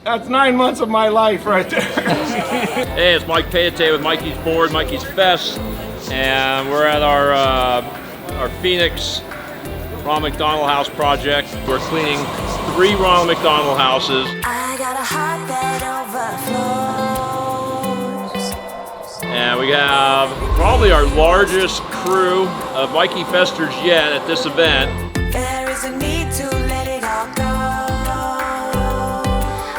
That's 9 months of my life right there. Hey, it's Mike Payette with Mikey's Board, Mikey's Fest, and we're at our Phoenix Ronald McDonald House project. We're cleaning 3 Ronald McDonald houses. I got a heart that overflows. And we have probably our largest crew of Mikey Festers yet at this event. There is a need to let it all go.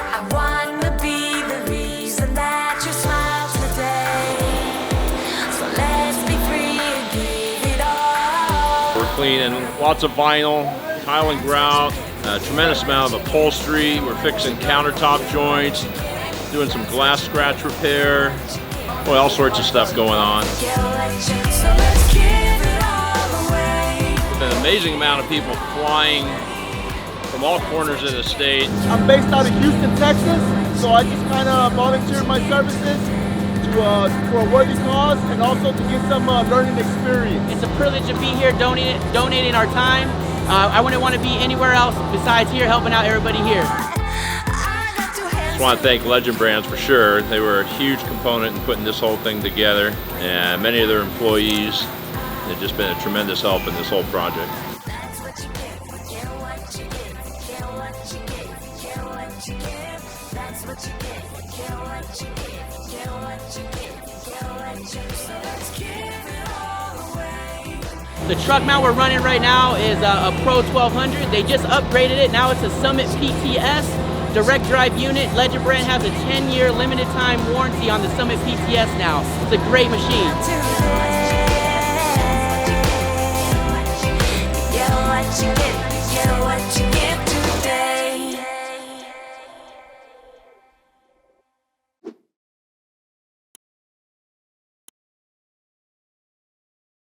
I wanna be the reason that you smile today. So let's be free and give it all. We're cleaning lots of vinyl, tile and grout, a tremendous amount of upholstery. We're fixing countertop joints, doing some glass scratch repair. Boy, all sorts of stuff going on. So let's give it all away. An amazing amount of people flying from all corners of the state. I'm based out of Houston, Texas, so I just kind of volunteered my services for a worthy cause and also to get some learning experience. It's a privilege to be here donating our time. I wouldn't want to be anywhere else besides here helping out everybody here. Just want to thank Legend Brands for sure. They were a huge component in putting this whole thing together, and many of their employees have just been a tremendous help in this whole project. That's what you get. Get what you get. Get what you get. Get what you get. That's what you get. Get what you get. Get what you get. Get what you get. So let's give it all away. The truck mount we're running right now is a Pro 1200. They just upgraded it. Now it's a Summit PTS direct drive unit. Legend Brand has a 10-year limited time warranty on the Summit PTS now. It's a great machine. Get what you get. Get what you get.